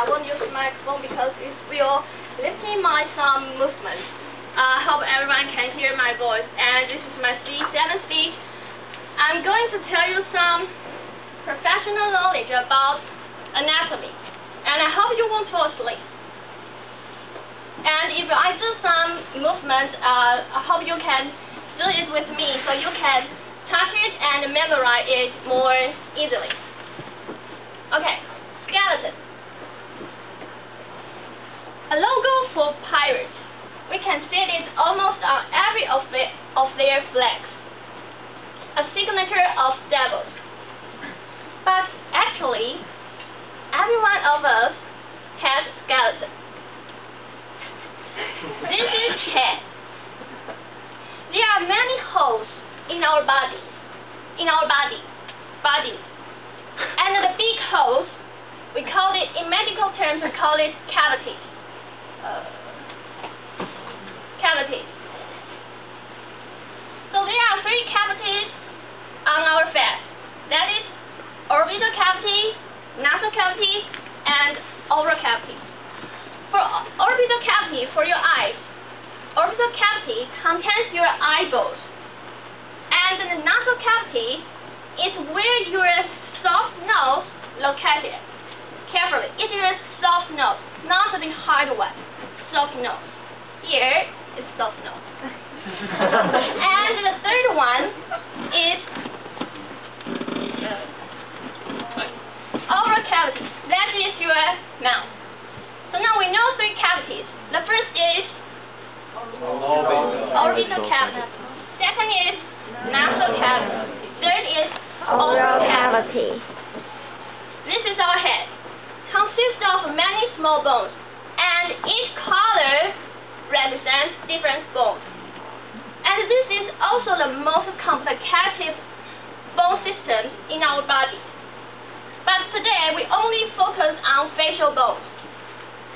I won't use the microphone because it will lifting my thumb movement. I hope everyone can hear my voice. And this is my seventh speech. I'm going to tell you some professional knowledge about anatomy. And I hope you won't fall asleep. And if I do some movement, I hope you can do it with me so you can touch it and memorize it more easily. Okay, skeleton. A logo for pirates. We can see it almost on every of their flags. A signature of devils. But actually, every one of us has a skeleton. This is head. There are many holes in our body. And the big holes, we call it, in medical terms, we call it cavities. So there are three cavities on our face. That is orbital cavity, nasal cavity, and oral cavity. For orbital cavity, for your eyes, orbital cavity contains your eyeballs. And the nasal cavity is where your soft nose located. Carefully, it is a soft nose, not the hard one. Soft nose. Here is soft nose. And the third one is oral cavity. That is your mouth. So now we know three cavities. The first is orbital cavity. Second is nasal cavity. Third is oral cavity. This is our head. Consists of many small bones, and each color represents different bones. And this is also the most complicated bone system in our body. But today we only focus on facial bones.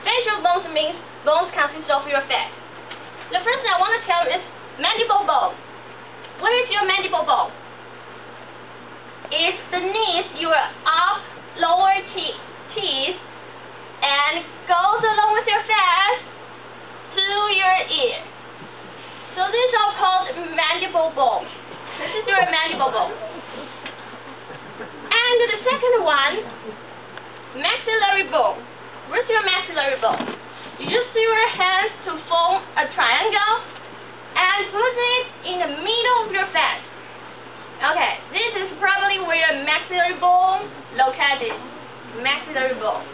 Facial bones means bones consist of your face. The first thing I want to tell you is mandible bone. Where is your mandible bone? It's beneath your lower teeth and goes along with your face to your ear. So these are called mandible bone. This is your mandible bone. And the second one, maxillary bone. Where's your maxillary bone? You use your hands to form a triangle and put it in the middle of your face. Okay, this is probably where your maxillary bone located. Maxillary bone.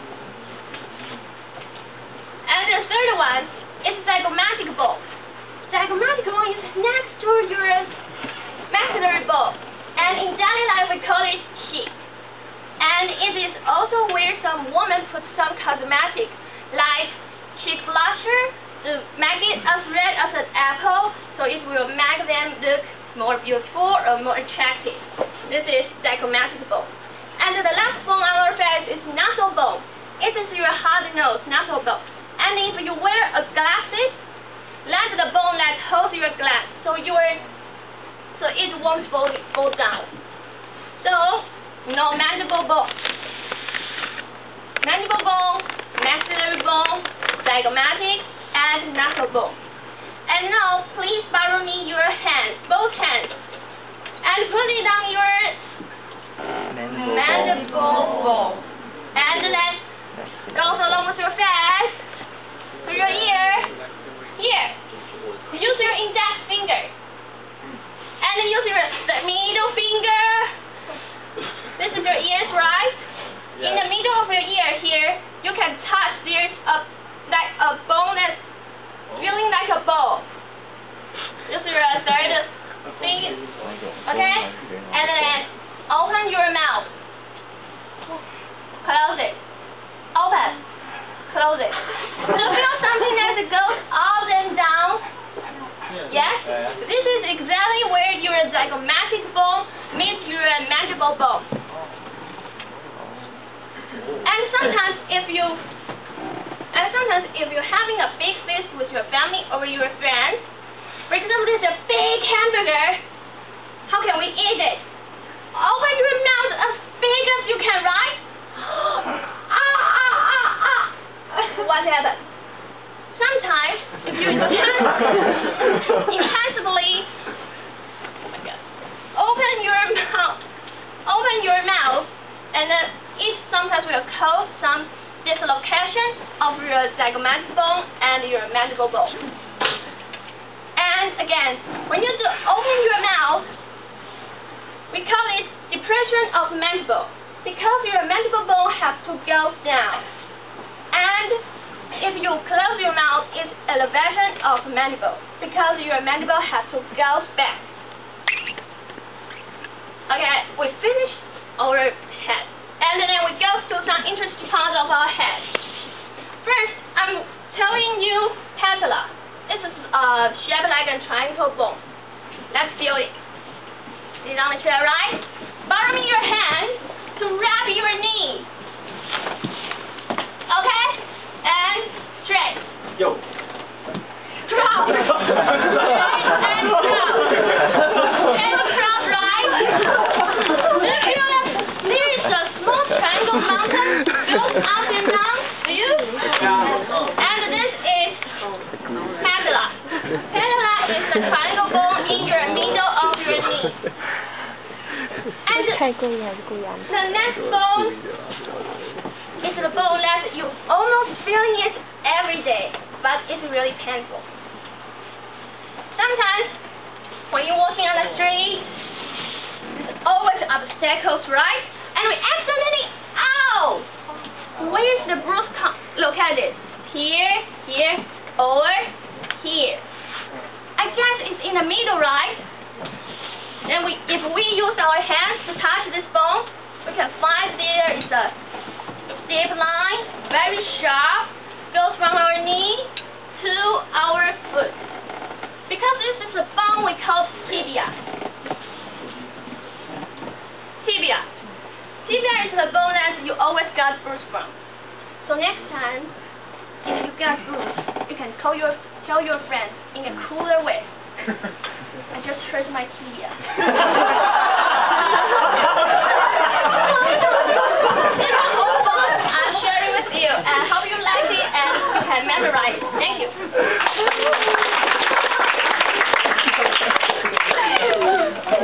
And the third one is zygomatic bone. Zygomatic bone is next to your maxillary bone, and in daily life we call it cheek. And it is also where some women put some cosmetics like cheek blusher to make it as red as an apple, so it will make them look more beautiful or more attractive. This is zygomatic bone. And the last bone on our face is nasal bone. It is your hard nose, nasal bone. And if you wear glasses, let the bone that holds your glass, so it won't fall down. So, no mandible bone. Mandible bone, maxillary bone, zygomatic, and nasal bone. And now, please borrow me your hands, both hands, and put it on your mandible bone. And let's go along with your face to your ear. Here, use your index finger. And use the middle finger. This is your ears, right? Yes. In the middle of your ear here, you can touch. There's like a bone that's feeling like a ball. Use your third finger. Okay? And then open your mouth. Close it. Open. Close it. So feel something that goes up and down. Yes? This is exactly where your zygomatic bone meets your mandible bone. And sometimes if you're having a big feast with your family or your friends, for example, there's a big hamburger, how can we eat it? Open your mouth as big as you can, right? what happens? Sometimes, if you intensively open your mouth, and then it sometimes will cause some dislocation of your zygomatic bone and your mandible bone. And again, when you do open your mouth, we call it depression of mandible, because your mandible bone has to go down. And if you close your mouth, it's elevation of mandible, because your mandible has to go back. Okay, we finished our head, and then we go to some interesting parts of our head. First, I'm telling you patella. This is shaped like a triangle bone. Let's feel it. Sit on the chair, right? Bottom of your hand to wrap your knee. Okay? And straight. Yo. Drop. Straight and drop. And drop, right? Do you feel that there is a small triangle mountain built up and down? Do you? And this is patella. Patella is the triangle bone in your middle of your knee. And the next bone is the bone that you almost feeling it every day, but it's really painful. Sometimes when you're walking on the street, there's always obstacles, right? And we accidentally, ow! Where is the bruise located? Here, here, or here. I guess it's in the middle, right? And if we use our hands to touch this bone, we can find there is a deep line, very sharp, goes from our knee to our foot. Because this is a bone we call tibia. Tibia. Tibia is the bone that you always got bruise from. So next time, if you get bruise, you can tell your friends in a cooler way. I just hurt my tibia.